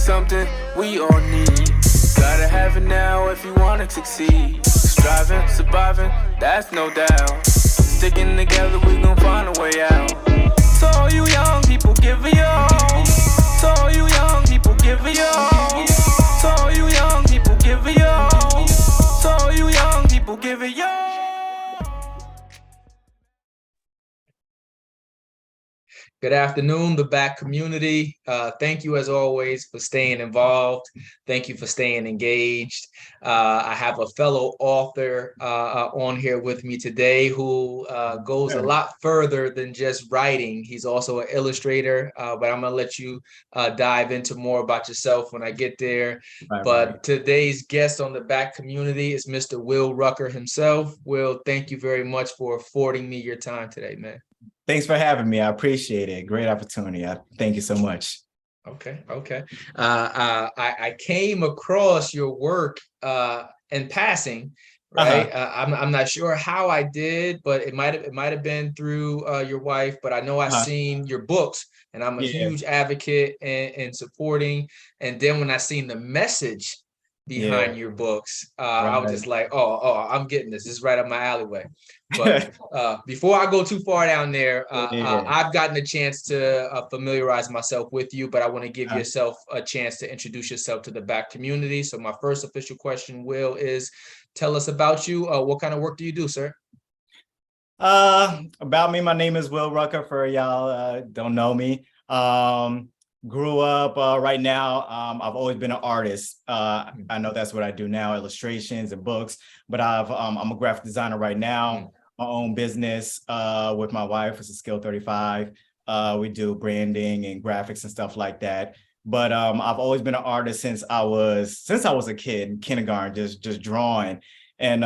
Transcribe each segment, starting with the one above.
something we all need. Gotta have it now if you wanna succeed. Striving, surviving, that's no doubt. Sticking together, we gon' find a way out. To all you young people, give it your all. To all you young people, give it your all. To all you young people, give it your all. To all you young people, give it your all. Good afternoon, the back community. Thank you as always for staying involved. Thank you for staying engaged. I have a fellow author on here with me today who goes a lot further than just writing. He's also an illustrator, but I'm gonna let you dive into more about yourself when I get there. But today's guest on the back community is Mr. Will Rucker himself. Will, thank you very much for affording me your time today, man. Thanks for having me. I appreciate it. Great opportunity. Thank you so much. Okay. I came across your work in passing, right? I'm not sure how I did, but it might have been through your wife. But I know I've seen your books, and I'm a huge advocate and supporting. And then when I seen the message behind your books, I was just like, oh, I'm getting this. This is right up my alleyway. But before I go too far down there, I've gotten a chance to familiarize myself with you, but I want to give yourself a chance to introduce yourself to the back community. So my first official question, Will, is tell us about you. What kind of work do you do, sir? About me, my name is Will Rucker, for y'all don't know me. Grew up right now. I've always been an artist. I know that's what I do now, illustrations and books, but I'm a graphic designer right now, my own business with my wife. It's a Skill 35. We do branding and graphics and stuff like that. But I've always been an artist since I was a kid in kindergarten, just drawing. And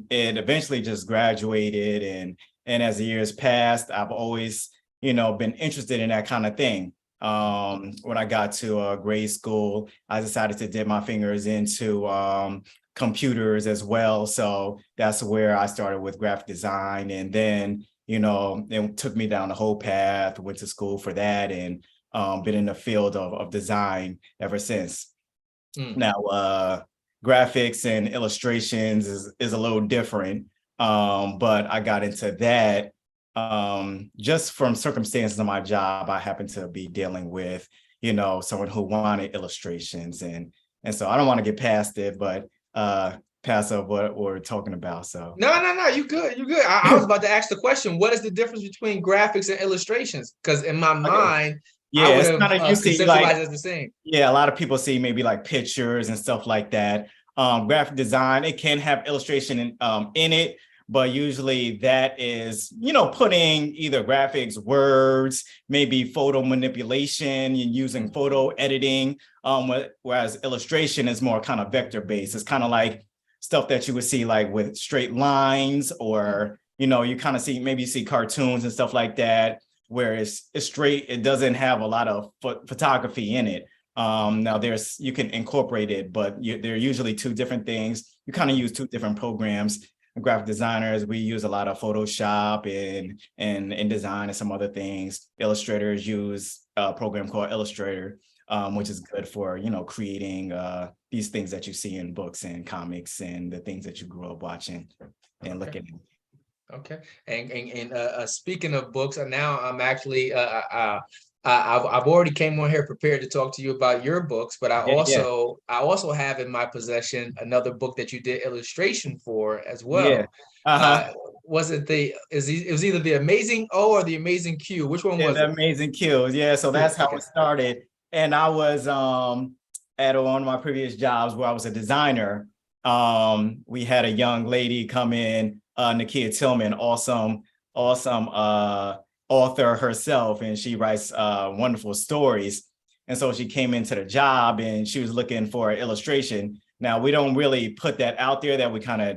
it eventually just graduated. And as the years passed, I've always, been interested in that kind of thing. When I got to grade school, I decided to dip my fingers into computers as well. So that's where I started with graphic design. And then, it took me down the whole path, went to school for that, and been in the field of design ever since. Now, graphics and illustrations is a little different, but I got into that just from circumstances of my job. I happen to be dealing with, someone who wanted illustrations, and so I don't want to get past it, but pass up what we're talking about. So no, you good. I was about to ask the question, what is the difference between graphics and illustrations? Because in my mind, I would have conceptualized as the same. Yeah, a lot of people see maybe like pictures and stuff like that. Graphic design, it can have illustration in it, but usually that is, putting either graphics, words, maybe photo manipulation and using photo editing, whereas illustration is more kind of vector based. It's kind of like stuff that you would see like with straight lines, or, you kind of see cartoons and stuff like that, where it's straight. It doesn't have a lot of photography in it. Now you can incorporate it, but they're usually two different things. You kind of use two different programs. Graphic designers, we use a lot of Photoshop and InDesign and some other things. Illustrators use a program called Illustrator, which is good for, creating these things that you see in books and comics and the things that you grew up watching and looking at. Okay. And speaking of books, now I'm actually I've already came on here prepared to talk to you about your books, but I also have in my possession another book that you did illustration for as well. Was it it was either the Amazing O or the Amazing Q? Which one was it? The Amazing Q. Yeah, so that's how it started. And I was at one of my previous jobs where I was a designer. We had a young lady come in, Nakia Tillman, awesome author herself, and she writes wonderful stories. And so she came into the job and she was looking for an illustration. Now, we don't really put that out there that we kind of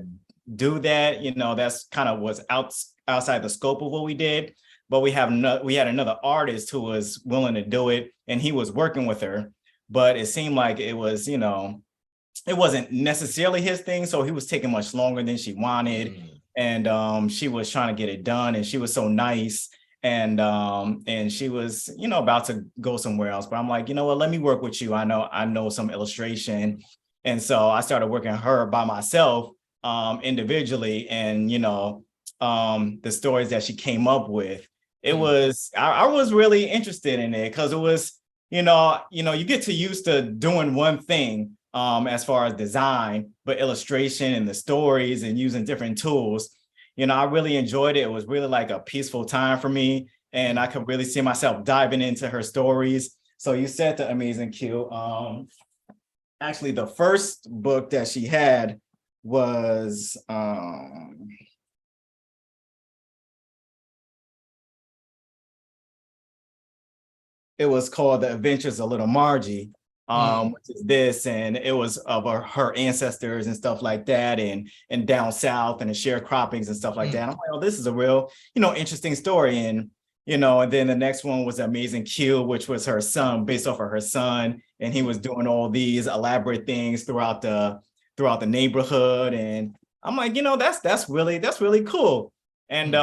do that, that's kind of was outside the scope of what we did. But we had another artist who was willing to do it, and he was working with her. But it seemed like it was, it wasn't necessarily his thing. So he was taking much longer than she wanted. And she was trying to get it done, and she was so nice. and she was, about to go somewhere else. But I'm like, you know what, let me work with you. I know some illustration. And so I started working her by myself, individually. And, the stories that she came up with, it was, I was really interested in it because it was, you get to used to doing one thing, as far as design, but illustration and the stories and using different tools. I really enjoyed it. It was really like a peaceful time for me. And I could really see myself diving into her stories. So you said the Amazing Q. Actually, the first book that she had was it was called The Adventures of Little Margie, which is this, and it was of her ancestors and stuff like that, and down south and the sharecroppings and stuff like that. And I'm like, oh, this is a real, interesting story. And and then the next one was Amazing Q, which was her son, based off of her son, and he was doing all these elaborate things throughout the neighborhood. And I'm like, that's really cool. And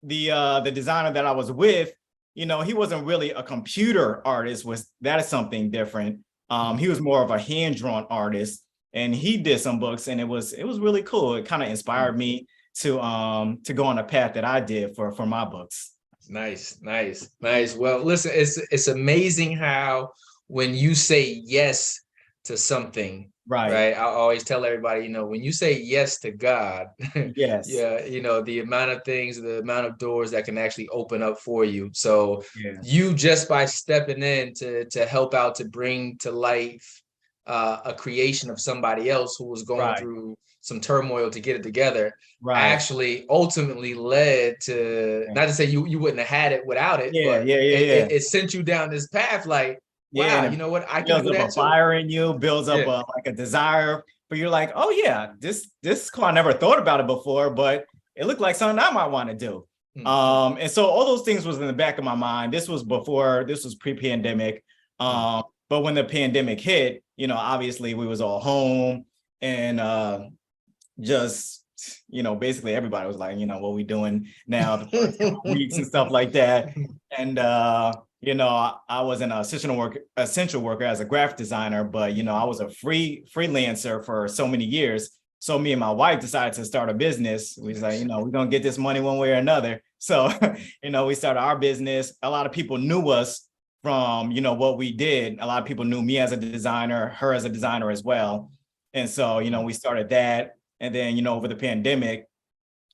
the designer that I was with, he wasn't really a computer artist. That is something different. He was more of a hand-drawn artist, and he did some books, and it was really cool. It kind of inspired me to go on a path that I did for my books. Nice. Well, listen, it's amazing how when you say yes to something, right? I always tell everybody, when you say yes to God, yes, yeah, the amount of things, the amount of doors that can actually open up for you. So you, just by stepping in to help out, to bring to life a creation of somebody else who was going through some turmoil to get it together, actually ultimately led to, not to say you wouldn't have had it without it, but it sent you down this path. Like, wow, you know what, I can do that too. Builds up a fire in you, builds up like a desire, but you're like, oh yeah, this is cool. I never thought about it before, but it looked like something I might want to do. And so all those things was in the back of my mind. This was pre-pandemic. But when the pandemic hit, obviously we was all home, and just, basically everybody was like, what we doing now, the first couple weeks and stuff like that. And I was an essential worker as a graphic designer, but I was a freelancer for so many years. So me and my wife decided to start a business. We was like, we're gonna get this money one way or another. So we started our business. A lot of people knew us from what we did. A lot of people knew me as a designer, her as a designer as well. And so we started that. And then over the pandemic,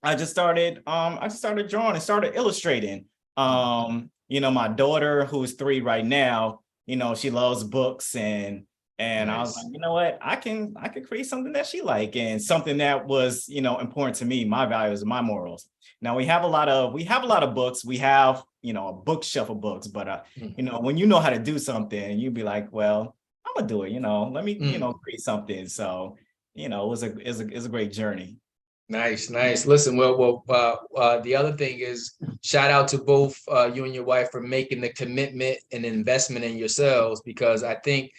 I just started drawing and started illustrating. My daughter, who's 3 right now, she loves books, and I was like, you know what, I can create something that she like, and something that was, important to me, my values and my morals. Now we have a lot of books. We have, a bookshelf of books, but when you know how to do something, you'd be like, well, I'm gonna do it, let me, create something. So, it was a great journey. Nice. Listen, well, the other thing is, shout out to both you and your wife for making the commitment and investment in yourselves, because I think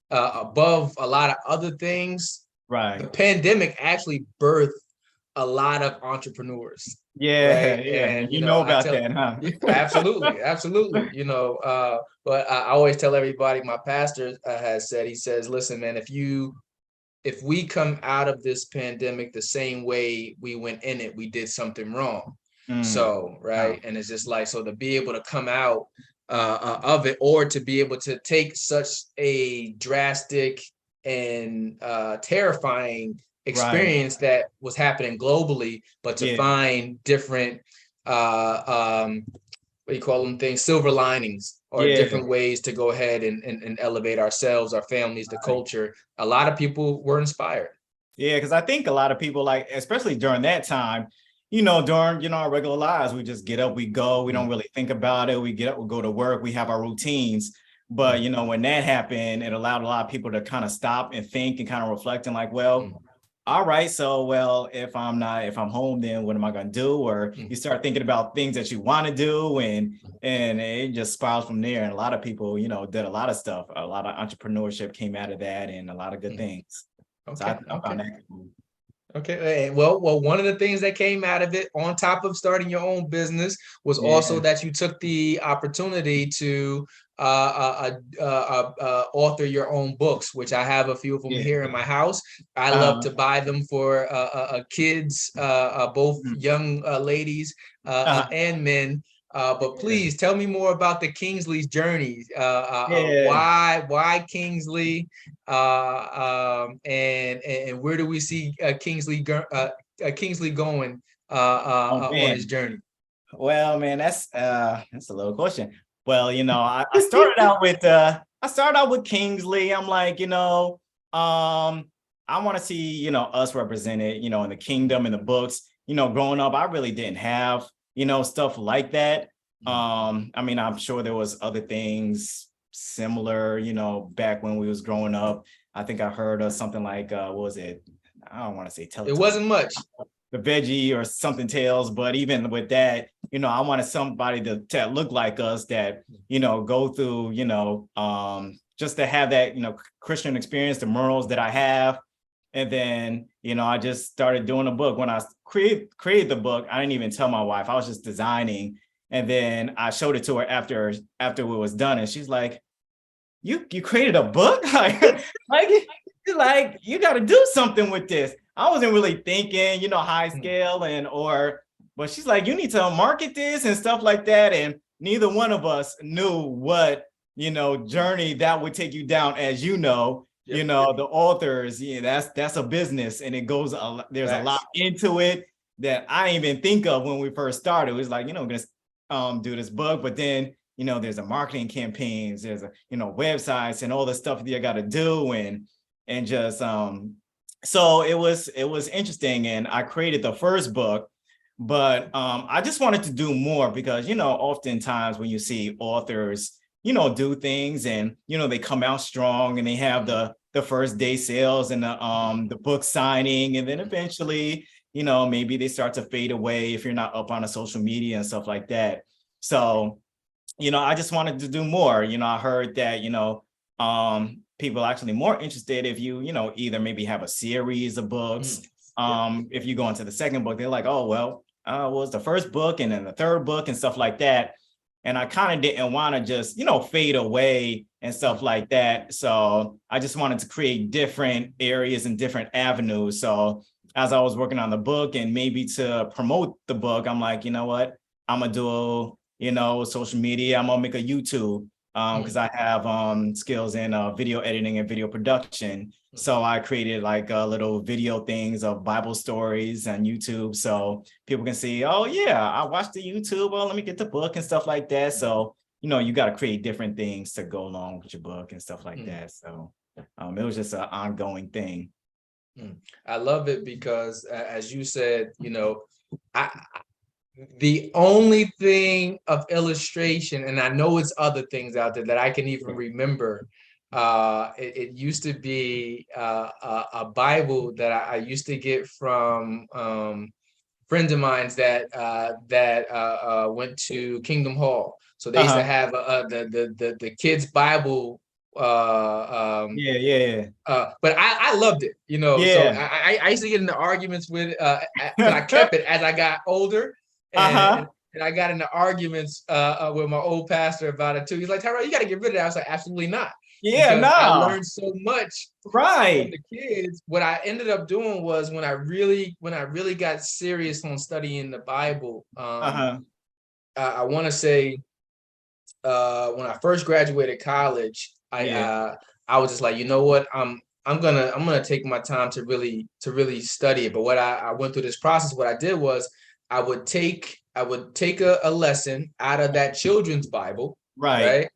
above a lot of other things, the pandemic actually birthed a lot of entrepreneurs. And you know about that, huh? Absolutely. But I always tell everybody, my pastor has said, he says, listen, man, if we come out of this pandemic the same way we went in it, we did something wrong. So, and it's just like, so to be able to come out of it, or to be able to take such a drastic and terrifying experience that was happening globally, but to find different what do you call them, things, silver linings, or different ways to go ahead and elevate ourselves, our families, the culture. A lot of people were inspired. Yeah, because I think a lot of people, like, especially during that time, during, our regular lives, we just get up, we go, we don't really think about it. We get up, we go to work, we have our routines. But, when that happened, it allowed a lot of people to kind of stop and think and kind of reflect, and like, well, all right, so, well, if I'm home, then what am I going to do? Or you start thinking about things that you want to do, and it just spirals from there. And a lot of people, did a lot of stuff. A lot of entrepreneurship came out of that, and a lot of good things. So I found that cool. Okay. Well, one of the things that came out of it, on top of starting your own business, was also Yeah. that you took the opportunity to author your own books, which I have a few of them Yeah. here in my house. I love Uh-huh. to buy them for kids, both Mhm. young ladies Uh-huh. and men. But Yeah. please tell me more about the Kingsley's journey. Yeah. Why Kingsley? And where do we see Kingsley going Oh on his man. journey? Well, man, that's a little question. Well, I started out with Kingsley. I'm like, I want to see, us represented, in the kingdom, in the books. Growing up, I really didn't have, stuff like that. I mean, I'm sure there was other things similar, back when we was growing up. I think I heard of something like what was it? I don't want to say It Teletubbies, wasn't much. the veggie or something tails, but even with that, I wanted somebody to look like us, that go through, just to have that Christian experience, the morals that I have. And then I just started doing a book. When I created the book, I didn't even tell my wife. I was just designing, and then I showed it to her after it was done, and she's like, you created a book? like you got to do something with this. I wasn't really thinking, high scale but she's like, you need to market this and stuff like that. And neither one of us knew what, journey that would take you down. As Yep. the authors, that's a business, and it goes, there's a lot into it that I didn't even think of when we first started. It was like, we're gonna do this book, but then there's a marketing campaigns, there's a websites and all the stuff that you got to do, and just so it was interesting, and I created the first book. But I just wanted to do more, because oftentimes when you see authors do things, and they come out strong, and they have the first day sales and the book signing, and then eventually maybe they start to fade away if you're not up on a social media and stuff like that. So I just wanted to do more. I heard that, people are actually more interested if you, either maybe have a series of books. If you go into the second book, they're like, oh, well, was the first book and then the third book and stuff like that. And I kind of didn't want to just, fade away and stuff like that. So I just wanted to create different areas and different avenues. So as I was working on the book, and maybe to promote the book, I'm like, you know what, I'm going to do social media. I'm gonna make a YouTube, because I have skills in video editing and video production. So I created like little video things of Bible stories on YouTube, so people can see, oh yeah, I watched the YouTube, well, let me get the book and stuff like that. So you got to create different things to go along with your book and stuff like that. So it was just an ongoing thing. I love it because, as you said, I the only thing of illustration, and I know it's other things out there that I can even remember, it used to be a Bible that I used to get from friends of mine that went to Kingdom Hall. So they used to have the kids Bible. Yeah. But I loved it, So Yeah. I used to get into arguments with but I kept it as I got older. And I got into arguments with my old pastor about it too. He's like, Tyrell, you got to get rid of that. I was like, absolutely not. Yeah, because I learned so much from right. the kids. What I ended up doing was, when I really got serious on studying the Bible, I want to say when I first graduated college, I was just like, you know what, I'm gonna take my time to really study it. But what I went through this process, what I did was I would take a lesson out of that children's Bible, right?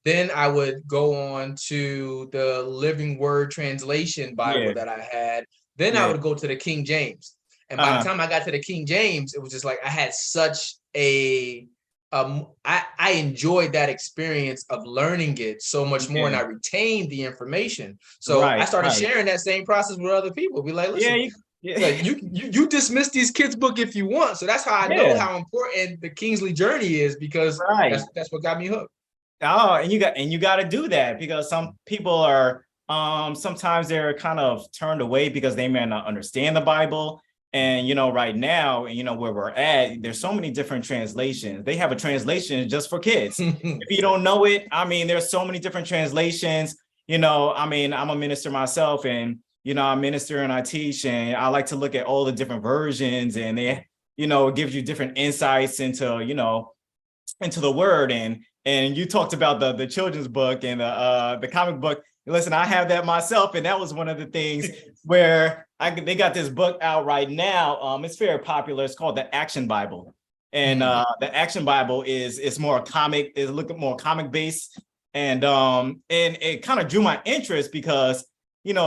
Then I would go on to the Living Word Translation Bible that I had. Then I would go to the King James. And by the time I got to the King James, it was just like I had such a I enjoyed that experience of learning it so much more, and I retained the information. So I started sharing that same process with other people. Be like, listen, like you dismiss these kids' book if you want. So that's how I know how important the Kingsley journey is, because that's what got me hooked. Oh, and you got to do that, because some people are sometimes they're kind of turned away because they may not understand the Bible. And, right now, where we're at, there's so many different translations. They have a translation just for kids. If you don't know it, I mean, there's so many different translations. I mean, I'm a minister myself, and, I minister and I teach, and I like to look at all the different versions, and they, it gives you different insights into the word. And you talked about the children's book and the comic book. Listen, I have that myself, and that was one of the things where they got this book out right now. It's very popular. It's called the Action Bible, and the Action Bible is more comic, is a little more comic based, and it kind of drew my interest because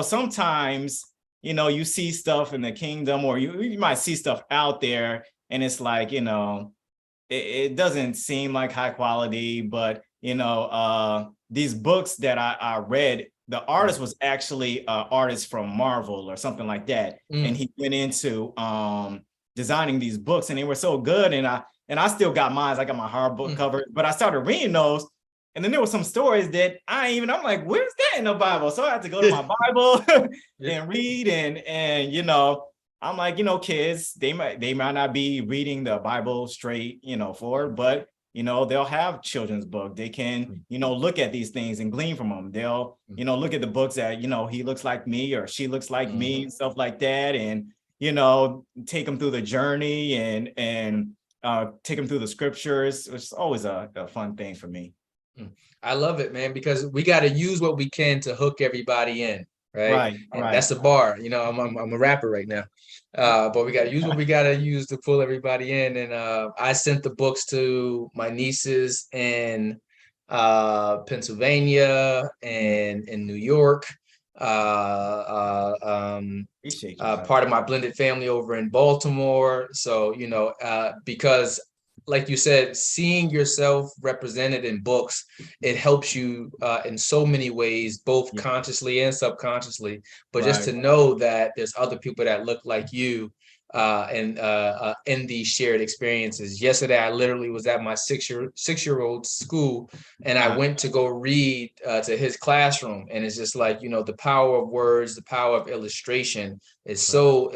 sometimes you see stuff in the kingdom, or you might see stuff out there, and it's like it doesn't seem like high quality, but these books that I read, the artist was actually an artist from Marvel or something like that. And he went into designing these books, and they were so good. And I still got mine. I got my hardbook cover, but I started reading those. And then there were some stories that I'm like, where's that in the Bible? So I had to go to my Bible and read, and I'm like, kids, they might not be reading the Bible straight, forward, but they'll have children's book. They can, look at these things and glean from them. They'll, look at the books that, he looks like me or she looks like me and stuff like that. And, take them through the journey and take them through the scriptures. It's always a fun thing for me. I love it, man, because we got to use what we can to hook everybody in. Right. Right. That's the bar. I'm a rapper right now. But we got to use what we got to use to pull everybody in. And I sent the books to my nieces in Pennsylvania and in New York. Part of my blended family over in Baltimore. So, because like you said, seeing yourself represented in books, it helps you in so many ways, both consciously and subconsciously. But just to know that there's other people that look like you in these shared experiences. Yesterday, I literally was at my six-year-old school, and I went to go read to his classroom, and it's just like the power of words, the power of illustration is so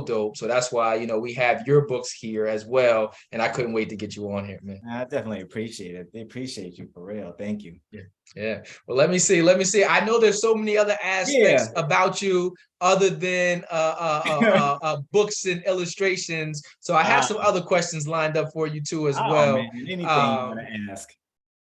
dope. So that's why we have your books here as well, and I couldn't wait to get you on here, man. I definitely appreciate it. They appreciate you for real. Thank you. Yeah. Well, let me see. I know there's so many other aspects about you other than books and illustrations. So I have some other questions lined up for you too as well. Man, anything you want to ask.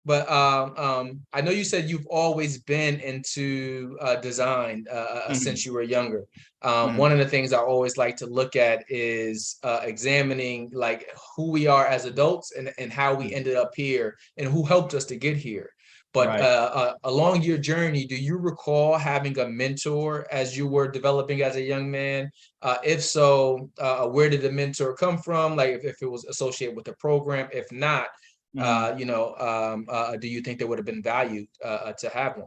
But I know you said you've always been into design since you were younger. One of the things I always like to look at is examining like who we are as adults and how we ended up here and who helped us to get here. But along your journey, do you recall having a mentor as you were developing as a young man? If so, where did the mentor come from? Like if it was associated with the program, if not, do you think there would have been value to have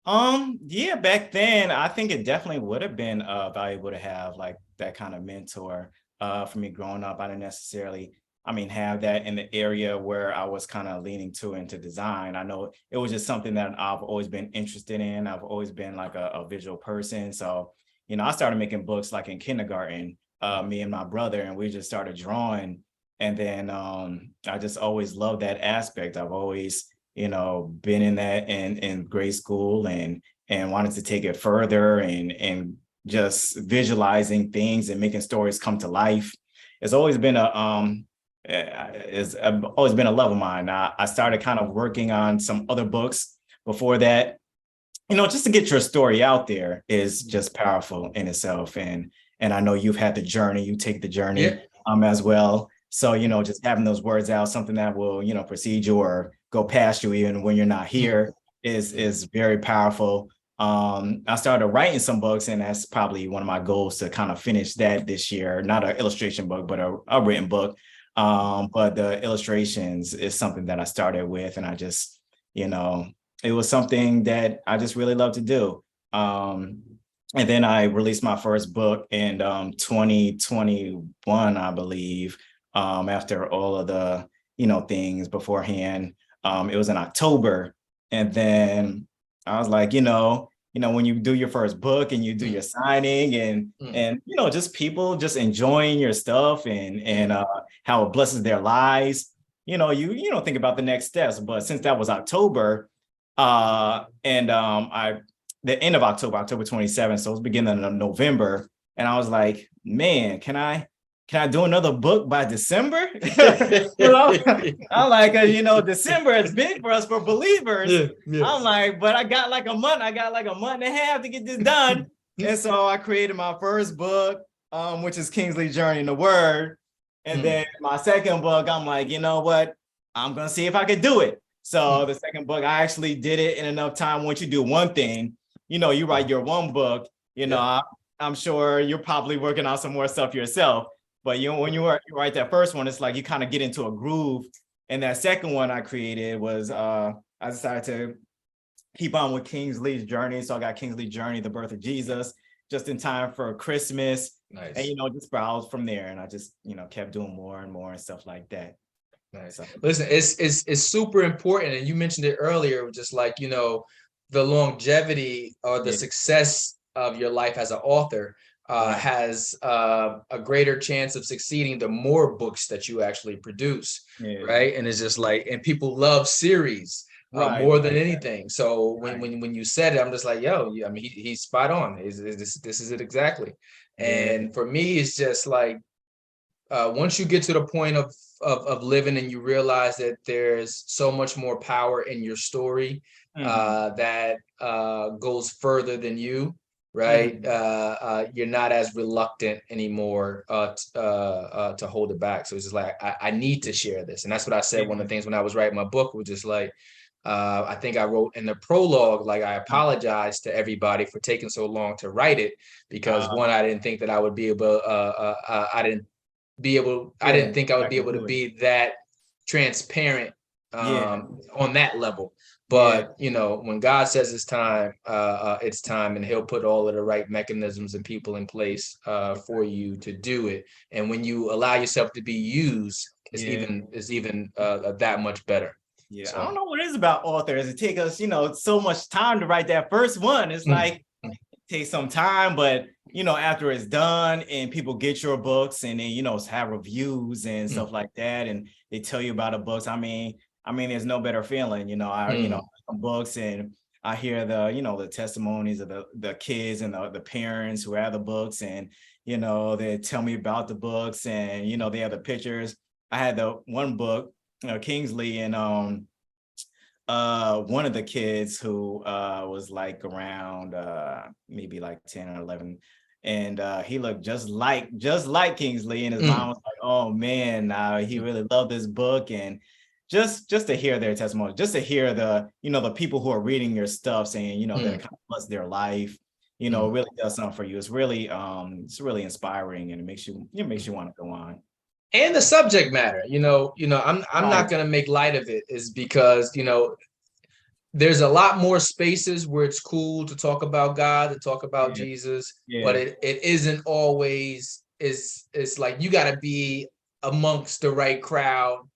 one? Yeah, back then, I think it definitely would have been valuable to have like that kind of mentor for me growing up. I didn't necessarily have that in the area where I was kind of leaning into design. I know it was just something that I've always been interested in. I've always been like a visual person. So, I started making books like in kindergarten, me and my brother, and we just started drawing. And then I just always loved that aspect. I've always, been in that in grade school and wanted to take it further and just visualizing things and making stories come to life. It's always been always been a love of mine. I started kind of working on some other books before that. Just to get your story out there is just powerful in itself. And I know you've had the journey, you take the journey as well. So, just having those words out, something that will, precede you or go past you even when you're not here is very powerful. I started writing some books, and that's probably one of my goals to kind of finish that this year. Not an illustration book, but a written book. But the illustrations is something that I started with, and I just, it was something that I just really love to do. And then I released my first book in 2021, I believe, after all of the, things beforehand. It was in October. And then I was like, when you do your first book and you do your signing and just people just enjoying your stuff and how it blesses their lives. You don't think about the next steps. But since that was October, the end of October 27th, so it was beginning of November, and I was like, man, can I do another book by December? I'm like, December is big for us for believers. I'm like, but I got like a month and a half to get this done. And so I created my first book, which is Kingsley's Journey in the Word. And then my second book, I'm like, you know what? I'm going to see if I could do it. So the second book, I actually did it in enough time. Once you do one thing, you write your one book, I'm sure you're probably working on some more stuff yourself. But when you write that first one, it's like you kind of get into a groove. And that second one I created was I decided to keep on with Kingsley's Journey. So I got Kingsley's Journey, the birth of Jesus, just in time for Christmas. Nice. And just browse from there. And I just kept doing more and more and stuff like that. Nice. So, listen, it's super important, and you mentioned it earlier, just like the longevity or the success of your life as an author has a greater chance of succeeding the more books that you actually produce, right? And it's just like, and people love series more than anything. So when you said it, I'm just like, yo, I mean, he's spot on. This is it exactly. And for me, it's just like once you get to the point of living and you realize that there's so much more power in your story that goes further than you. Right. You're not as reluctant anymore to hold it back. So it's just like, I need to share this. And that's what I said. One of the things when I was writing my book was just like, I think I wrote in the prologue, like, I apologize to everybody for taking so long to write it, because one, I didn't think that I would be able, I didn't think I would be able to be that transparent on that level. But when God says it's time, and he'll put all of the right mechanisms and people in place for you to do it. And when you allow yourself to be used, it's even that much better. Yeah, so I don't know what it is about authors. It takes us, so much time to write that first one. It's like it takes some time, but after it's done and people get your books and then have reviews and stuff like that, and they tell you about the books. I mean, there's no better feeling. I books and I hear the testimonies of the kids and the parents who have the books, and they tell me about the books, and they have the pictures. I had the one book, Kingsley, and one of the kids who was like around maybe like 10 or 11, and he looked just like Kingsley, and his mom was like, oh man, he really loved this book. And just to hear their testimony, just to hear the the people who are reading your stuff saying that it kind of blessed their life, it really does something for you. It's really inspiring, and it makes you want to go on. And the subject matter, I'm not going to make light of it, is because, there's a lot more spaces where it's cool to talk about God, to talk about Jesus, but it isn't always, it's like, you got to be amongst the right crowd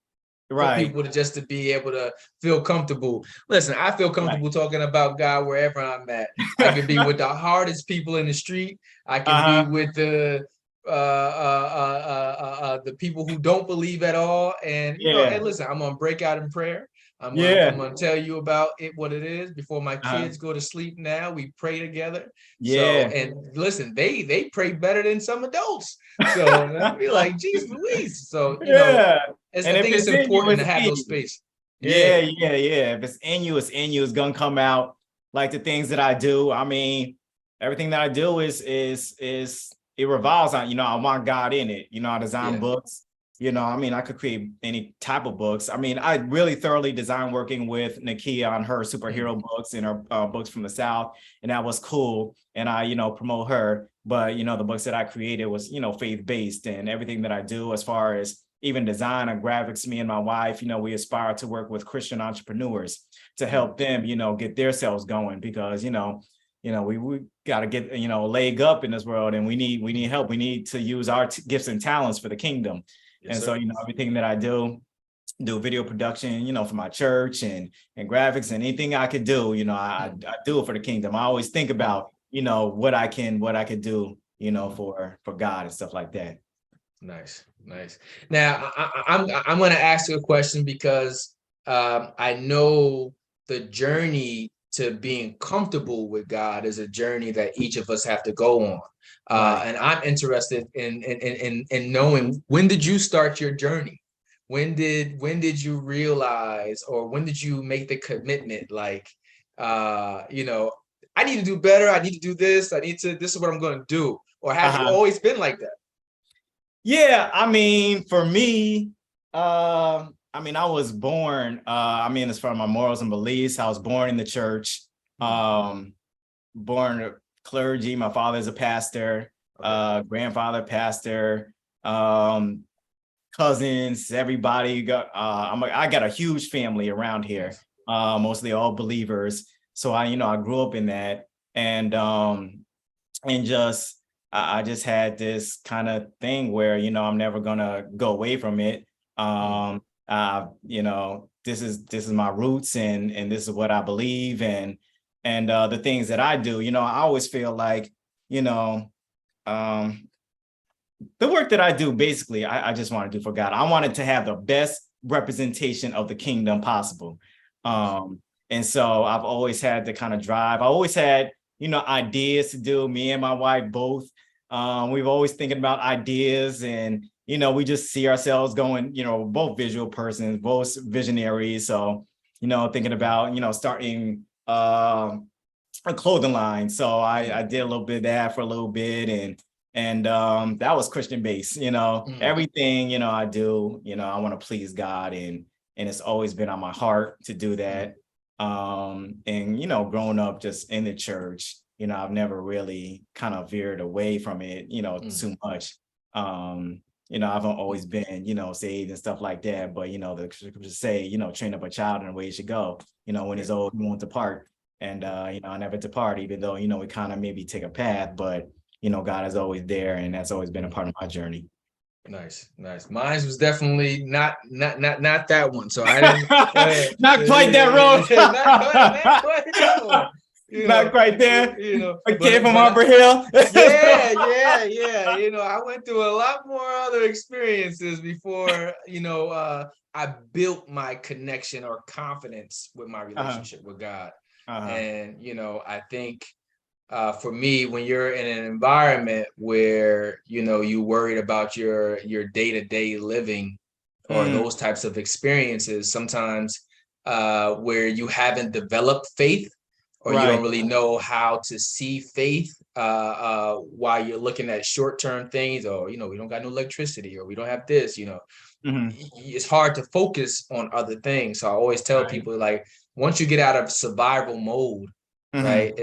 for people to be able to feel comfortable. Listen, I feel comfortable talking about God wherever I'm at. I can be with the hardest people in the street. I can be with the people who don't believe at all, and hey, listen, I'm gonna break out in prayer. I'm gonna tell you about it, what it is, before my kids go to sleep. Now we pray together. So, and listen, they pray better than some adults. So I'll be like, geez Louise. So I think it's important to have those spaces. If it's in you, it's in you. It's gonna come out. Like the things that I do, I mean, everything that I do is it revolves on, I want God in it. I design books, I could create any type of books. I mean, I really thoroughly design working with Nakia on her superhero books and her books from the South. And that was cool. And I, promote her. But, the books that I created was, faith-based, and everything that I do as far as even design and graphics, me and my wife, we aspire to work with Christian entrepreneurs to help them, get their selves going, because, we got to get, a leg up in this world, and we need help. We need to use our gifts and talents for the kingdom. Yes, and so, everything that I do, do video production, for my church and graphics and anything I could do, I do it for the kingdom. I always think about, what I could do, for God and stuff like that. Nice. Now I'm going to ask you a question because I know the journey to being comfortable with God is a journey that each of us have to go on. Right. And I'm interested in knowing, when did you start your journey? When did you realize, or when did you make the commitment? Like, I need to do better. I need to do this. This is what I'm going to do. Or have you always been like that? Yeah, for me, I was born, as far as my morals and beliefs, I was born in the church, born clergy. My father's a pastor, grandfather pastor, cousins, everybody got, I got a huge family around here, mostly all believers. So I grew up in that, and I just had this kind of thing where, I'm never gonna go away from it. This is my roots, and this is what I believe, and the things that I do, I always feel like, the work that I do, basically, I just want to do for God. I wanted to have the best representation of the kingdom possible. And so I've always had the kind of drive. I always had, ideas to do. Me and my wife both. We've always thinking about ideas, and, we just see ourselves going, both visual persons, both visionaries. So, thinking about, starting a clothing line. So I did a little bit of that for a little bit, and that was Christian based. Everything, I do, I want to please God, and it's always been on my heart to do that. And, growing up just in the church, I've never really kind of veered away from it, too much. I've always been, saved and stuff like that. But, the scriptures say, train up a child in the way he should go, when he's old, he won't depart. And, I never depart, even though, we kind of maybe take a path, but, God is always there, and that's always been a part of my journey. Nice. Mine was definitely not that one. So I didn't not quite that road. not quite that one. Not quite there. I came from Arbor Hill. Yeah. I went through a lot more other experiences before, I built my connection or confidence with my relationship with God. And, I think for me, when you're in an environment where, you worried about your day-to-day living or those types of experiences, sometimes where you haven't developed faith, or you don't really know how to see faith while you're looking at short-term things, or, we don't got no electricity, or we don't have this, it's hard to focus on other things. So I always tell people, like, once you get out of survival mode, right,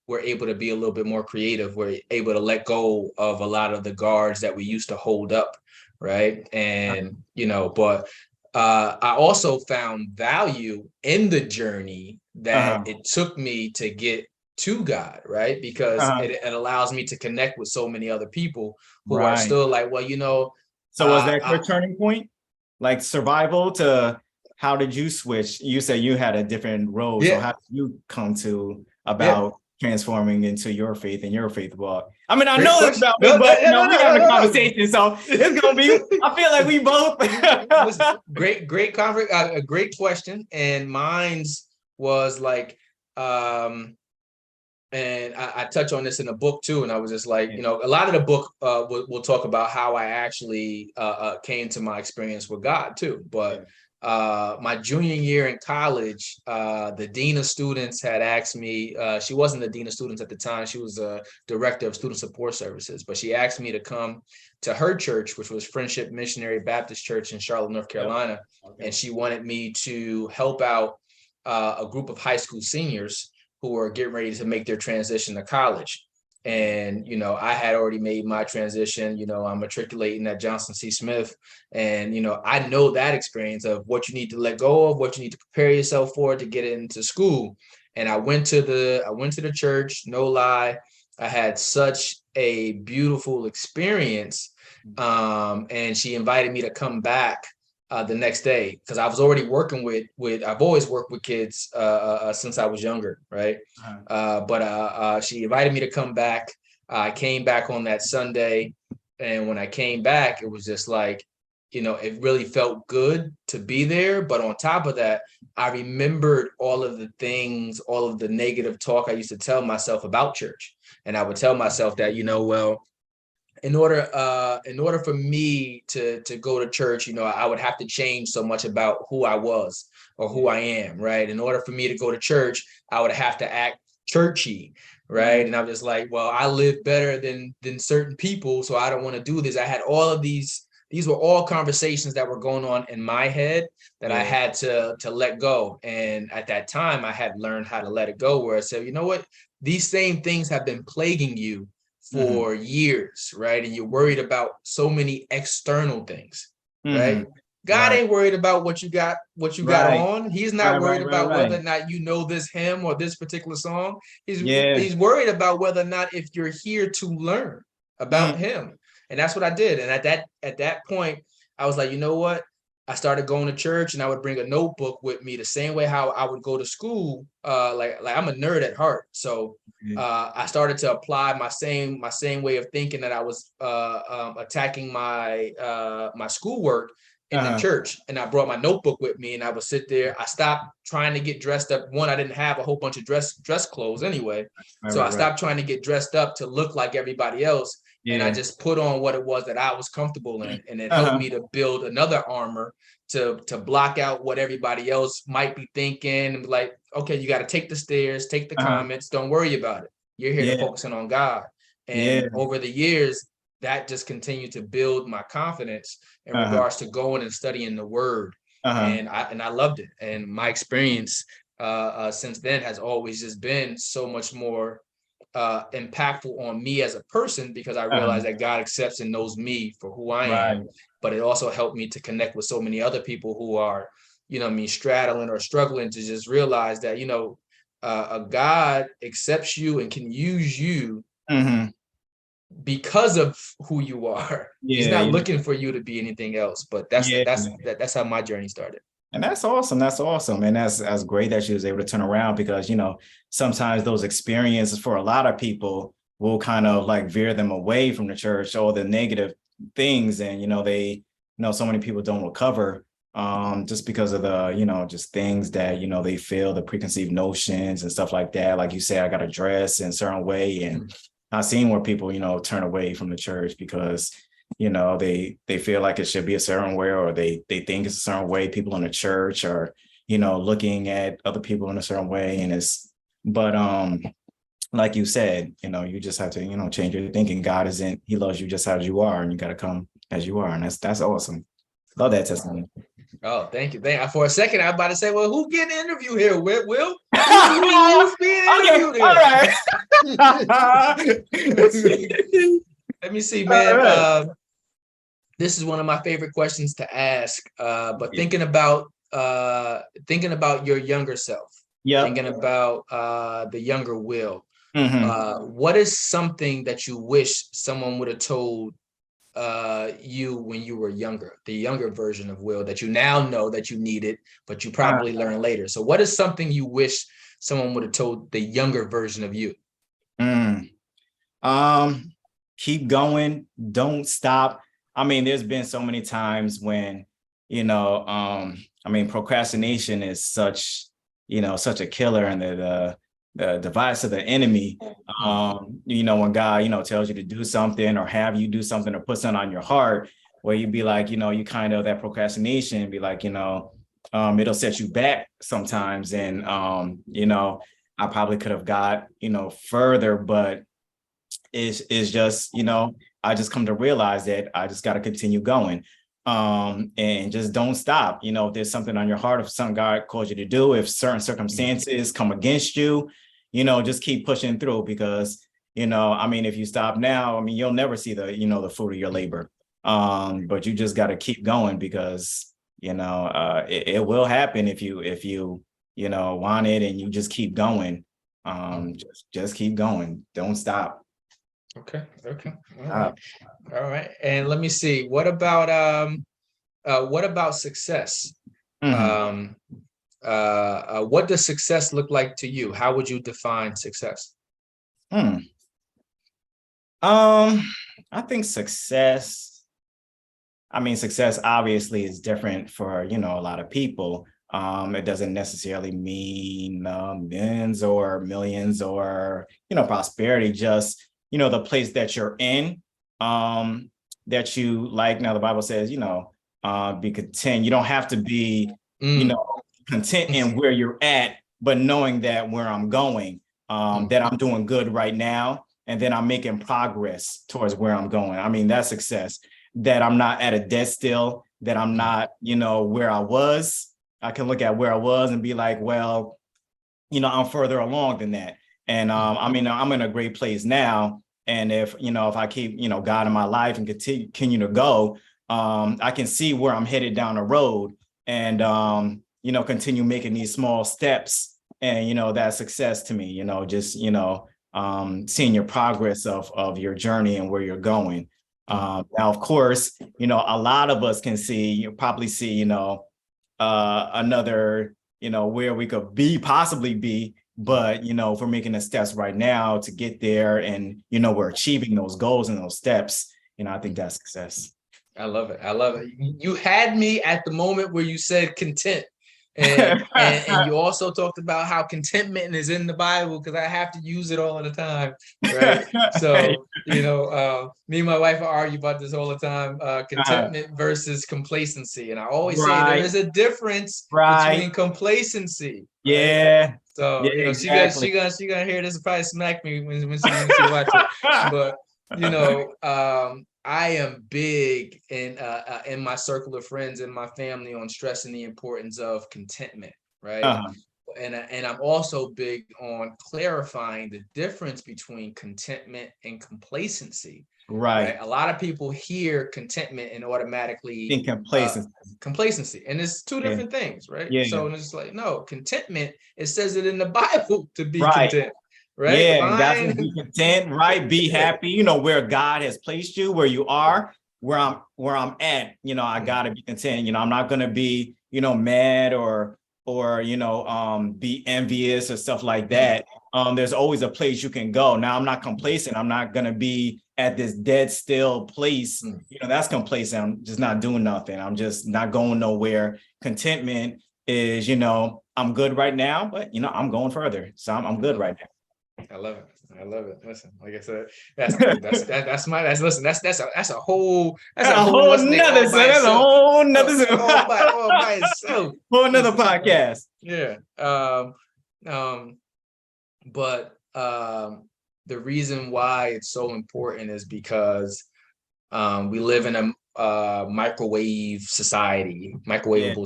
we're able to be a little bit more creative. We're able to let go of a lot of the guards that we used to hold up, right? And, but I also found value in the journey that it took me to get to God, right? Because it allows me to connect with so many other people who are still like, well, So was that your turning point? Like survival to, how did you switch? You said you had a different road. So how did you come to about transforming into your faith and your faith walk? I mean, I know it's about me, but we're having a conversation, so it's gonna be. I feel like we both. great conversation, a great question, and mine's was like, and I touch on this in the book too, and I was just like, a lot of the book will talk about how I actually came to my experience with God too, but. My junior year in college, the dean of students had asked me, she wasn't the dean of students at the time, she was a director of student support services, but she asked me to come to her church, which was Friendship Missionary Baptist Church in Charlotte, North Carolina. And she wanted me to help out a group of high school seniors who were getting ready to make their transition to college. And, I had already made my transition, I'm matriculating at Johnson C. Smith. And, I know that experience of what you need to let go of, what you need to prepare yourself for to get into school. And I went to the church, no lie. I had such a beautiful experience. And she invited me to come back the next day, because I was already working with I've always worked with kids since I was younger, right? But she invited me to come back. I came back on that Sunday, and when I came back, it was just like, it really felt good to be there. But on top of that, I remembered all of the things, all of the negative talk I used to tell myself about church. And I would tell myself that, well, in order for me to go to church, I would have to change so much about who I was or who I am, right? In order for me to go to church, I would have to act churchy, right? And I was just like, well, I live better than certain people, so I don't want to do this. I had all of these were all conversations that were going on in my head that I had to let go. And at that time, I had learned how to let it go, where I said, you know what? These same things have been plaguing you for years, right? And you're worried about so many external things, right? God ain't worried about what you got on. He's not worried about whether or not you know this hymn or this particular song. He's worried about whether or not if you're here to learn about him. And that's what I did. And at that point, I was like, you know what? I started going to church, and I would bring a notebook with me the same way how I would go to school. Like I'm a nerd at heart. So I started to apply my same way of thinking that I was attacking my schoolwork in the church. And I brought my notebook with me, and I would sit there. I stopped trying to get dressed up. One, I didn't have a whole bunch of dress clothes anyway. So I stopped trying to get dressed up to look like everybody else. And I just put on what it was that I was comfortable in. And it helped me to build another armor to block out what everybody else might be thinking. And be like, okay, you got to take the stairs, take the comments. Don't worry about it. You're here to focusing on God. And over the years, that just continued to build my confidence in regards to going and studying the word. And I loved it. And my experience since then has always just been so much more impactful on me as a person, because I realized that God accepts and knows me for who I am. But it also helped me to connect with so many other people who are, straddling or struggling to just realize that, a God accepts you and can use you because of who you are. He's not looking for you to be anything else. But that's how my journey started. And that's awesome. That's awesome. And that's great that she was able to turn around, because, sometimes those experiences for a lot of people will kind of like veer them away from the church, all the negative things. And, so many people don't recover just because of the, just things that, they feel, the preconceived notions and stuff like that. Like you say, I got to dress in a certain way. And I've seen where people, turn away from the church because they feel like it should be a certain way, or they think it's a certain way. People in the church are, looking at other people in a certain way. And but like you said, you just have to, change your thinking. God he loves you just as you are, and you got to come as you are. And that's awesome. Love that testimony. Oh, thank you. For a second, I was about to say, well, who getting an interview here? Will? Who's being interviewed here? All right. Let me see, man. This is one of my favorite questions to ask. But thinking about your younger self, thinking about the younger Will, what is something that you wish someone would have told you when you were younger, the younger version of Will that you now know that you needed, but you probably learned later? So what is something you wish someone would have told the younger version of you? Keep going. Don't stop. I mean, there's been so many times when, procrastination is such a killer, and the device of the enemy. When God, tells you to do something or have you do something or put something on your heart, where you'd be like, you kind of that procrastination be like, it'll set you back sometimes. And, I probably could have got, further, but it's just, I just come to realize that I just got to continue going. And just don't stop. If there's something on your heart, if something God calls you to do, if certain circumstances come against you, just keep pushing through, because, if you stop now, you'll never see the fruit of your labor. But you just got to keep going, because, it will happen if you want it, and you just keep going. Just keep going. Don't stop. Okay. All right. And let me see. What about what about success? Mhm. What does success look like to you? How would you define success? Hmm. I think success, I mean, success obviously is different for, a lot of people. It doesn't necessarily mean millions or millions or, prosperity, just, the place that you're in, that you like. Now, the Bible says, be content. You don't have to be, you Mm. know, content in where you're at, but knowing that where I'm going, that I'm doing good right now, and then I'm making progress towards where I'm going. I mean, that's success, that I'm not at a dead still, that I'm not, where I was. I can look at where I was and be like, well, I'm further along than that. And I mean, I'm in a great place now. And if I keep, God in my life and continue to go, I can see where I'm headed down the road, and, continue making these small steps. And, that's success to me, just, seeing your progress of your journey and where you're going. Now, of course, a lot of us can see, you probably see, another, where we could possibly be, but, if we're making the steps right now to get there, and, we're achieving those goals and those steps, I think that's success. I love it. I love it. You had me at the moment where you said content. And you also talked about how contentment is in the Bible, because I have to use it all the time, right? So, me and my wife argue about this all the time, contentment versus complacency. And I always say there is a difference Right. between complacency, right? Yeah. So, Yeah, exactly. she gonna hear this and probably smack me when she watches it. But, I am big in my circle of friends and my family on stressing the importance of contentment, right? And I'm also big on clarifying the difference between contentment and complacency. Right. A lot of people hear contentment and automatically In complacency, and it's two different things, right? Yeah. So it's like, no, contentment, it says it in the Bible to be Right. content. Right. Yeah, that's what, be content, right? Be happy, where God has placed you, where you are, where I'm at, I gotta be content. I'm not gonna be, mad or be envious or stuff like that. There's always a place you can go. Now, I'm not complacent. I'm not gonna be at this dead still place. That's complacent. I'm just not doing nothing. I'm just not going nowhere. Contentment is, I'm good right now, but I'm going further. So I'm good right now. I love it. I love it. Listen, like I said, that's a whole nother podcast. Yeah. But the reason why it's so important is because we live in a microwavable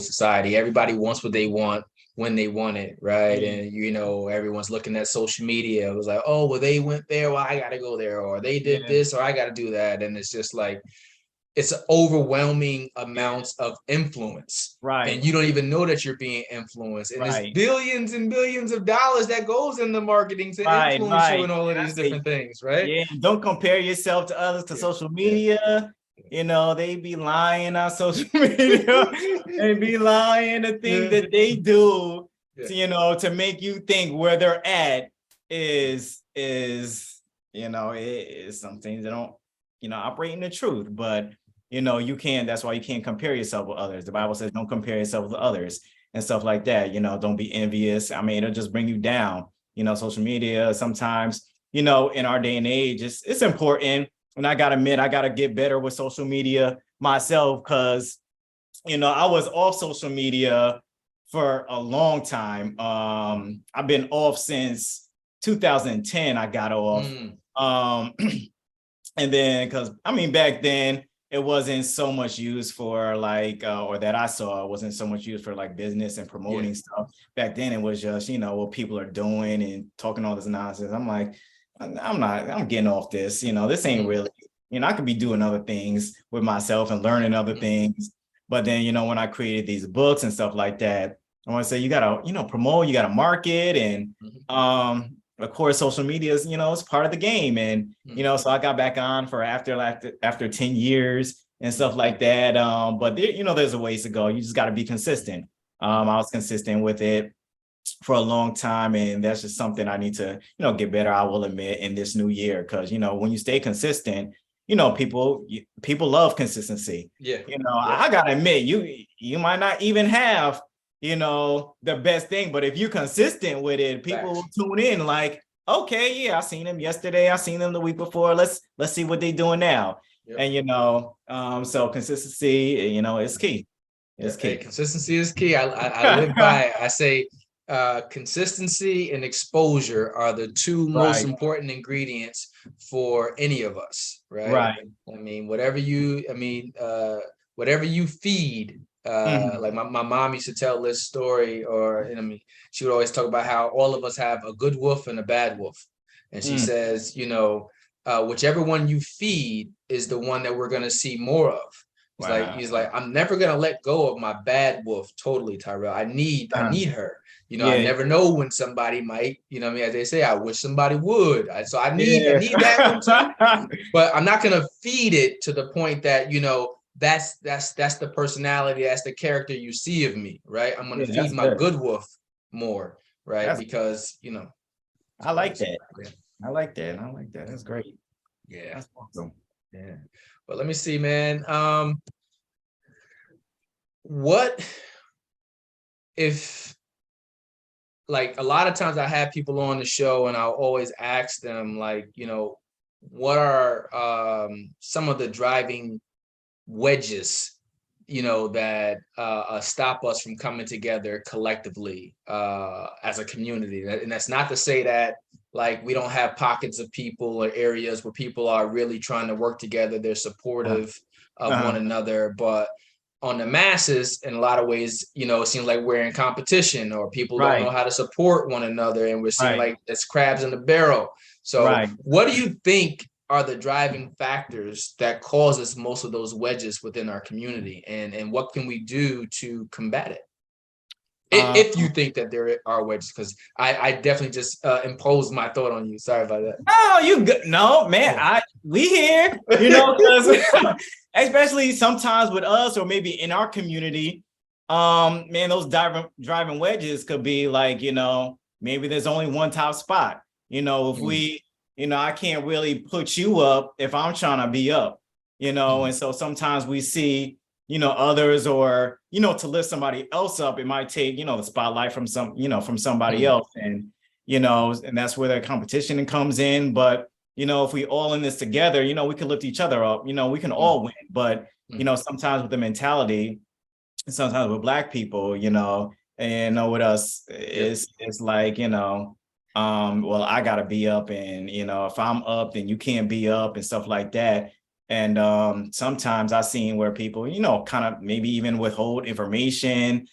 society. Everybody wants what they want when they want it, right? And everyone's looking at social media. It was like, oh, well, they went there, well, I gotta go there, or they did this, or I gotta do that. And it's just like, it's overwhelming amounts of influence, right? And you don't even know that you're being influenced. And there's billions and billions of dollars that goes into marketing to influence you in all of these different things, right? Yeah, don't compare yourself to others, to social media. They be lying on social media. They be lying, the things that they do, to make you think where they're at is some things that don't, operate in the truth. But, you can't, that's why you can't compare yourself with others. The Bible says don't compare yourself with others and stuff like that. Don't be envious. I mean, it'll just bring you down. Social media sometimes, in our day and age, it's important. And I gotta admit, I gotta get better with social media myself, because, I was off social media for a long time. I've been off since 2010. I got off. And then, because back then it wasn't so much used for like, or that I saw, it wasn't so much used for like business and promoting stuff. Back then it was just, what people are doing and talking all this nonsense. I'm like, I'm getting off this, this ain't really, I could be doing other things with myself and learning other things. But then, when I created these books and stuff like that, I want to say, you got to, promote, you got to market. And of course, social media is, it's part of the game. And, so I got back on for after 10 years, and stuff like that. But there, there's a ways to go. You just got to be consistent. I was consistent with it for a long time, and that's just something I need to, get better. I will admit in this new year, because when you stay consistent, people love consistency. Yeah. I gotta admit, you might not even have, the best thing, but if you're consistent with it, people will tune in like, okay, yeah, I seen them yesterday, I seen them the week before. Let's see what they're doing now. Yep. And so consistency, is key. It's key. Hey, consistency is key. I live by it. I say consistency and exposure are the two most important ingredients for any of us, right? Right. I mean, whatever you feed. Like my mom used to tell this story, she would always talk about how all of us have a good wolf and a bad wolf. And she says, whichever one you feed is the one that we're going to see more of. He's like, I'm never going to let go of my bad wolf totally, Tyrell. I need her. I never know when somebody might, as they say, I wish somebody would. So I need that one too. But I'm not going to feed it to the point that, that's the personality, that's the character you see of me, right? I'm going to feed my good wolf more, right? Because, I like that. I like that. That's great. Yeah. That's awesome. Yeah. But let me see, man. What if, like, a lot of times I have people on the show and I'll always ask them, like, what are some of the driving wedges, that stop us from coming together collectively as a community? And that's not to say that, like, we don't have pockets of people or areas where people are really trying to work together. They're supportive of one another, but on the masses, in a lot of ways, it seems like we're in competition, or people don't know how to support one another, and we're seeing like it's crabs in the barrel. So what do you think are the driving factors that causes most of those wedges within our community, and what can we do to combat it? If you think that there are wedges, because I definitely just imposed my thought on you. Sorry about that. Oh, you good? No, man. We here, because especially sometimes with us, or maybe in our community, man, those driving wedges could be like, maybe there's only one top spot. If we, I can't really put you up if I'm trying to be up, and so sometimes we see, others, or, to lift somebody else up, it might take, the spotlight from somebody else. And, and that's where the competition comes in. But, if we all in this together, we can lift each other up, we can all win. But, sometimes with the mentality, sometimes with Black people, and with us, it's like, well, I gotta be up, and, if I'm up, then you can't be up, and stuff like that. And sometimes I've seen where people, kind of maybe even withhold information,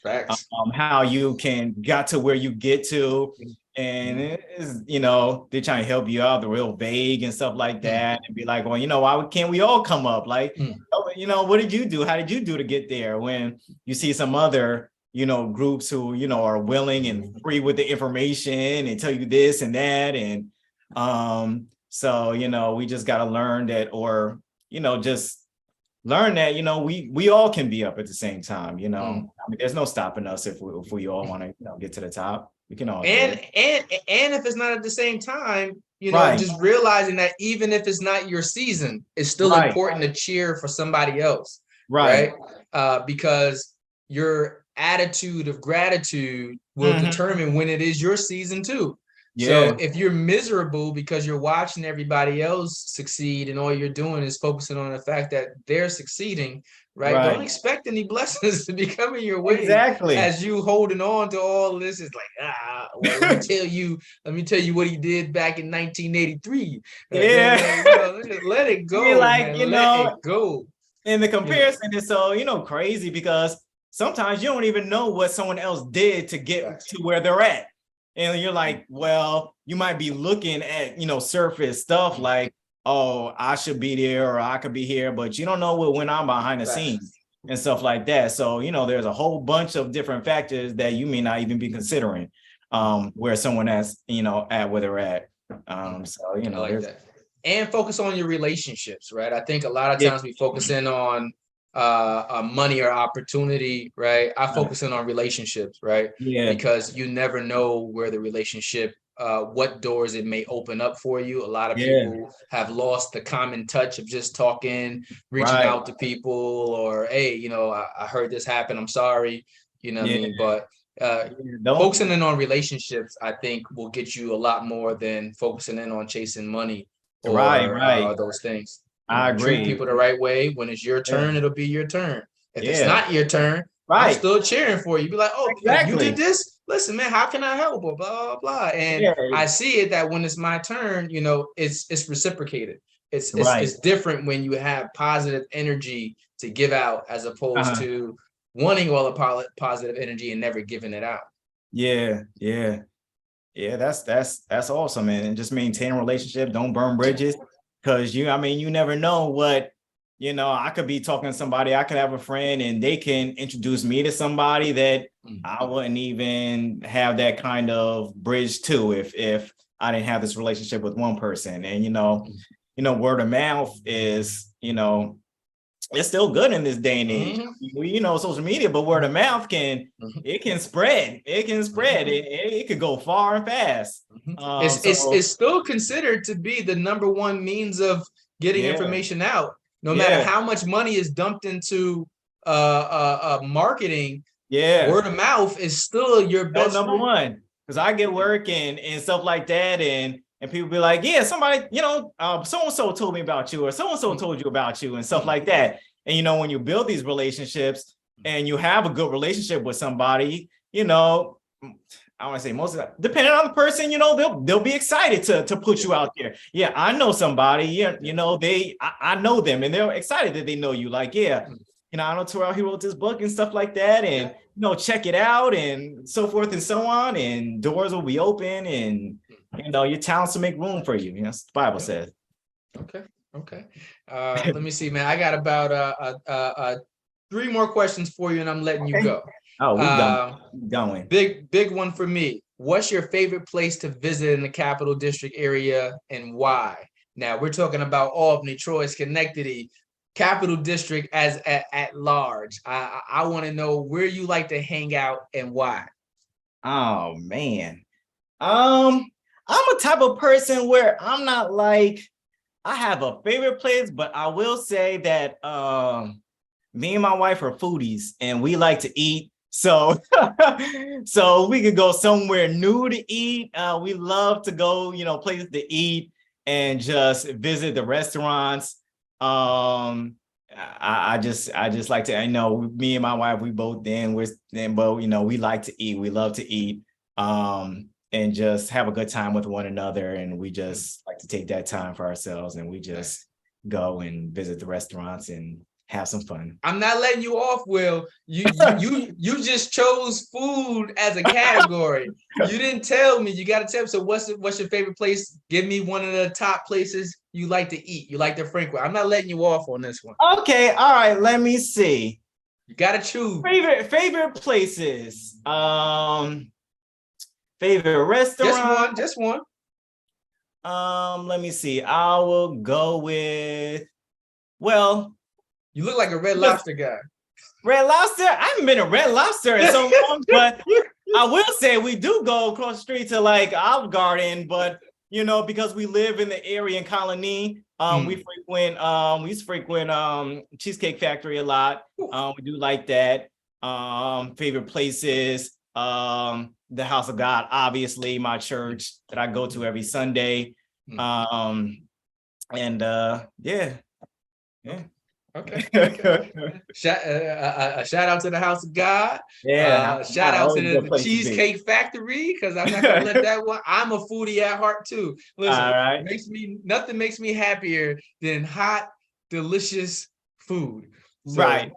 how you got to where you get to. And it is, they're trying to help you out. They're real vague and stuff like that, and be like, well, why can't we all come up? Like, what did you do? How did you do to get there? When you see some other, groups who, are willing and free with the information and tell you this and that. And so, we just got to learn that, or, just learn that, we all can be up at the same time. I mean, there's no stopping us if we all want to, get to the top. We can all. And if it's not at the same time, just realizing that even if it's not your season, it's still important to cheer for somebody else. Right. Because your attitude of gratitude will determine when it is your season too. So if you're miserable because you're watching everybody else succeed, and all you're doing is focusing on the fact that they're succeeding, right? Don't expect any blessings to be coming your way. Exactly. As you holding on to all this, is like, well, let me tell you what he did back in 1983. Just let it go. Let it go. And the comparison is so, crazy, because sometimes you don't even know what someone else did to get to where they're at. And you're like, well, you might be looking at, surface stuff like, oh, I should be there, or I could be here, but you don't know what went on behind the scenes and stuff like that. So, there's a whole bunch of different factors that you may not even be considering, where someone at where they're at. So, I like that. and focus on your relationships, right? I think a lot of Yeah. times we focus in on money or opportunity, right? I focus in on relationships, right? Yeah. Because you never know where the relationship, what doors it may open up for you. A lot of Yeah. people have lost the common touch of just talking, reaching Right. out to people, or hey, I heard this happen, I'm sorry, you know what I Yeah. mean? But Don't. focusing in on relationships, I think, will get you a lot more than focusing in on chasing money Right. or Right. those things. I Treat agree. people the right way. When it's your Yeah. turn, it'll be your turn. If it's Yeah. not your turn, I'm Right. still cheering for you. Be like, oh, you did Exactly. this. Listen, man, how can I help? Or blah blah blah. And Yeah. I see it that when it's my turn, it's reciprocated. It's it's Right. it's different when you have positive energy to give out as opposed Uh-huh. to wanting all the positive energy and never giving it out. Yeah. Yeah. Yeah, that's awesome, man. And just maintain a relationship. Don't burn bridges, because I mean, you never know what, I could be talking to somebody. I could have a friend, and they can introduce me to somebody that I wouldn't even have that kind of bridge to if I didn't have this relationship with one person. And word of mouth is, it's still good in this day and age. Social media, but word of mouth it can spread. It can spread. It could go far and fast. It's still considered to be the number one means of getting information out. No matter how much money is dumped into marketing, word of mouth is still your best number one. Because I get work and stuff like that, and people be like, yeah, somebody, so-and-so told me about you, or so-and-so told you about you, and stuff like that. And when you build these relationships and you have a good relationship with somebody, I want to say most of that, depending on the person, they'll be excited to put you out there. Yeah, I know somebody, I know them, and they're excited that they know you. Like, yeah, I know Terrell, he wrote this book and stuff like that, and check it out, and so forth and so on, and doors will be open, and your talents will make room for you. That's what the Bible says. Okay. Let me see, man. I got about 3 more questions for you, and I'm letting you go. Oh, we going. Big one for me. What's your favorite place to visit in the Capital District area, and why? Now we're talking about Albany, Troy, Schenectady, Capital District at large. I want to know where you like to hang out and why. Oh man. I'm a type of person where I'm not like, I have a favorite place, but I will say that me and my wife are foodies and we like to eat. So so we could go somewhere new to eat. We love to go, places to eat and just visit the restaurants. I just like to, me and my wife, we both we like to eat. We love to eat. And just have a good time with one another. And we just like to take that time for ourselves, and we just go and visit the restaurants and have some fun. I'm not letting you off, Will. You just chose food as a category. You didn't tell me. You got to tell me. So what's your favorite place? Give me one of the top places you like to eat. You like to frequent. I'm not letting you off on this one. Okay, all right. Let me see. You got to choose. Favorite places. Favorite restaurant. Just one. Let me see. I will go with. Well, you look like a Red Lobster guy. Red Lobster? I haven't been to Red Lobster in so long, but I will say we do go across the street to like Olive Garden, but because we live in the area in Colony, we used to frequent Cheesecake Factory a lot. We do like that. Favorite places, the House of God, obviously my church that I go to every Sunday. Yeah. Okay. Shout out to the House of God. Yeah. Shout out to the Cheesecake Factory, because I'm not gonna let that one. I'm a foodie at heart too. Listen, all right. Nothing makes me happier than hot, delicious food. So, right.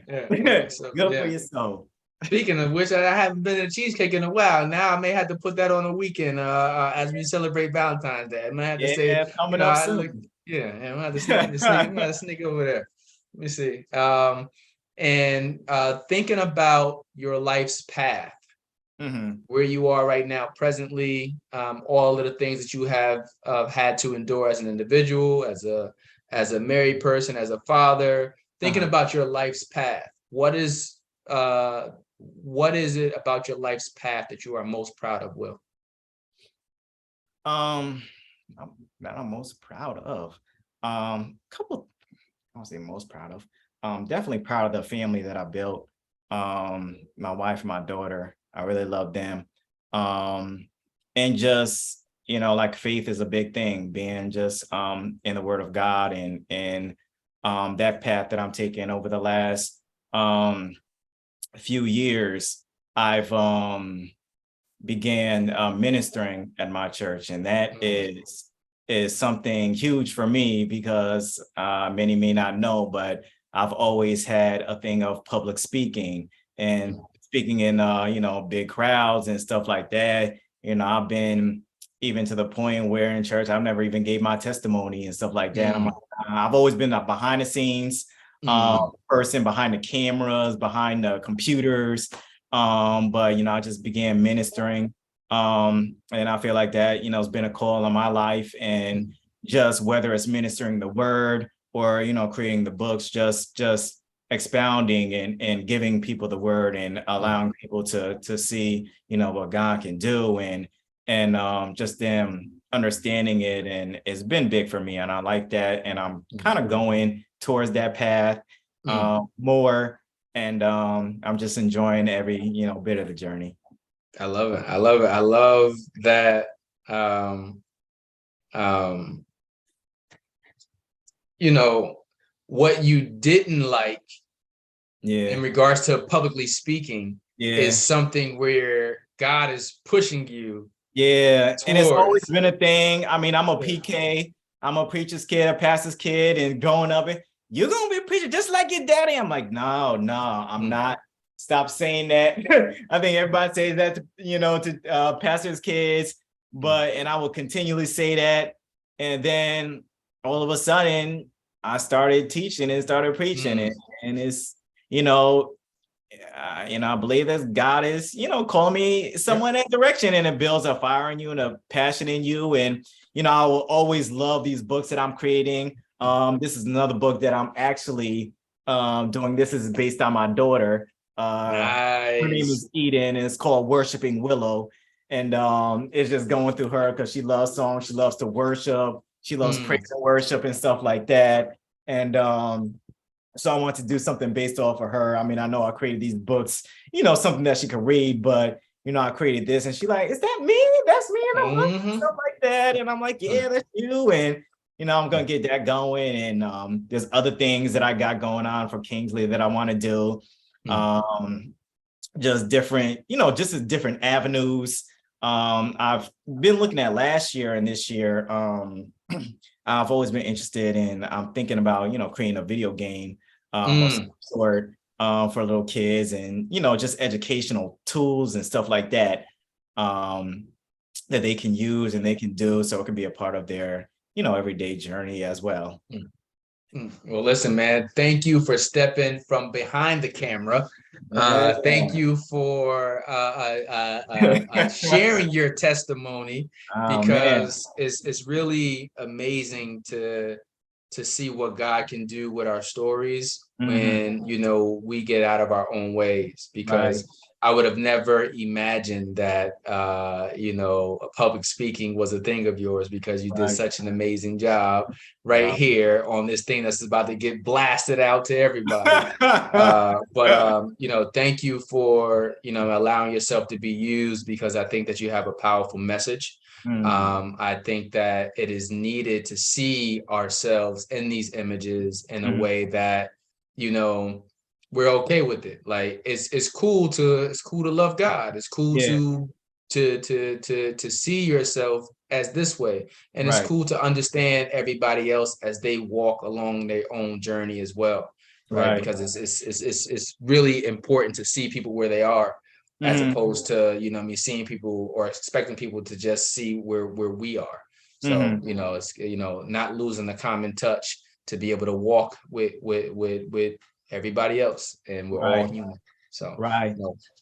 Yeah. So, good for your soul. Speaking of which, I haven't been to cheesecake in a while. Now I may have to put that on the weekend as we celebrate Valentine's Day. I might have to say, coming up soon. I'm gonna have to sneak over there. Let me see. And thinking about your life's path, where you are right now presently, all of the things that you have had to endure as an individual, as a married person, as a father, thinking about your life's path. What is it about your life's path that you are most proud of, Will? That I'm most proud of. Couple, I don't say most proud of. Definitely proud of the family that I built. My wife and my daughter, I really love them. And just, like faith is a big thing, being just in the word of God, and that path that I'm taking over the last few years. I've began ministering at my church, and that is something huge for me, because many may not know, but I've always had a thing of public speaking and speaking in big crowds and stuff like that. I've been even to the point where in church I've never even gave my testimony and stuff like that. I've always been a behind the scenes person, behind the cameras, behind the computers. But I just began ministering. And I feel like that, it's been a call on my life, and just whether it's ministering the word or, creating the books, just expounding and giving people the word and allowing people to see, what God can do, and just them understanding it. And it's been big for me, and I like that. And I'm kind of going towards that path more. And I'm just enjoying every, bit of the journey. I love it. I love it. I love that. What you didn't like in regards to publicly speaking is something where God is pushing you. Yeah. And it's always been a thing. I mean, I'm a PK, I'm a preacher's kid, a pastor's kid, and growing up, you're going to be a preacher just like your daddy. I'm like, no, I'm not. Stop saying that. I think everybody says that, to pastors' kids, and I will continually say that. And then all of a sudden I started teaching and started preaching and it's, I believe that God is, calling me somewhere in that direction, and it builds a fire in you and a passion in you. And, I will always love these books that I'm creating. This is another book that I'm actually doing. This is based on my daughter. Nice. Her name is Eden, and it's called Worshiping Willow. And it's just going through her because she loves songs, she loves to worship, she loves praise and worship and stuff like that. And so I want to do something based off of her. I mean, I know I created these books, something that she could read, but I created this, and she like, is that me? That's me in a book, stuff like that. And I'm like, yeah, that's you. And I'm gonna get that going. And there's other things that I got going on for Kingsley that I want to do. Just different, just different avenues. I've been looking at last year and this year. I've always been interested in, I'm thinking about, creating a video game of some sort for little kids, and, just educational tools and stuff like that, that they can use and they can do, so it can be a part of their, everyday journey as well. Well, listen, man, thank you for stepping from behind the camera. Thank you for sharing your testimony, because it's really amazing to see what God can do with our stories when, we get out of our own ways, because I would have never imagined that, public speaking was a thing of yours, because you did such an amazing job here on this thing that's about to get blasted out to everybody. Thank you for, allowing yourself to be used, because I think that you have a powerful message. I think that it is needed to see ourselves in these images in a way that, we're okay with it. Like it's cool to love God. It's cool to see yourself as this way. And it's cool to understand everybody else as they walk along their own journey as well. Right. Because it's really important to see people where they are, as opposed to, seeing people or expecting people to just see where we are. So, it's, not losing the common touch to be able to walk with everybody else, and we're all human. So, Right.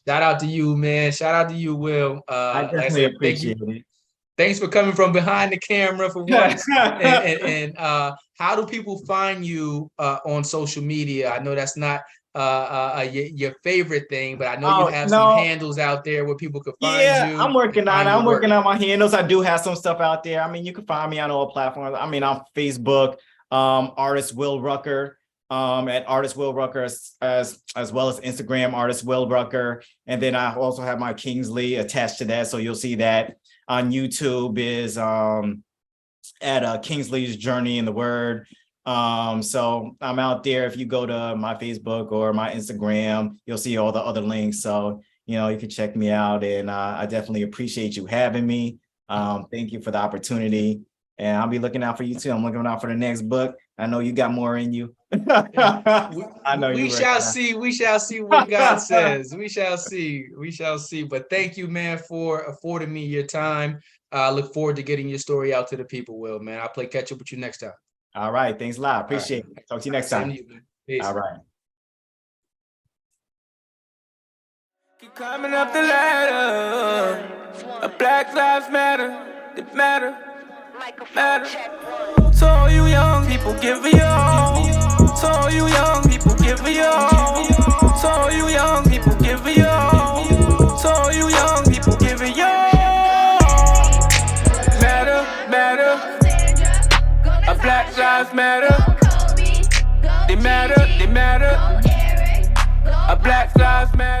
shout out to you, man. Shout out to you, Will. I Like definitely said, appreciate it. thanks for coming from behind the camera for once. and how do people find you on social media? I know that's not your favorite thing, but I know you have some handles out there where people could find you. I'm working on it. I'm work. working on my handles. I do have some stuff out there. I mean, you can find me on all platforms. I mean, on Facebook, artist Will Rucker, at artist Will Rucker, as well as Instagram, artist Will Rucker. And then I also have my Kingsley attached to that. So you'll see that on YouTube is at Kingsley's Journey in the Word. So I'm out there. If you go to my Facebook or my Instagram, you'll see all the other links. So, you know, you can check me out, and I definitely appreciate you having me. Thank you for the opportunity, and I'll be looking out for you too. I'm looking out for the next book. I know you got more in you. I know we shall see. We shall see what God says. We shall see. We shall see. But thank you, man, for affording me your time. I look forward to getting your story out to the people, Will, man. I'll play catch up with you next time. All right. Thanks a lot. Appreciate it. Talk to you next time. Peace. All right. Keep climbing up the ladder. Black lives matter. They matter. Matter. So all you young people, give me all. So all you young people, give me all. So all you young people, give me all. So all you young people, give me all. Matter, matter. Black lives matter. They matter, they matter. Black lives matter.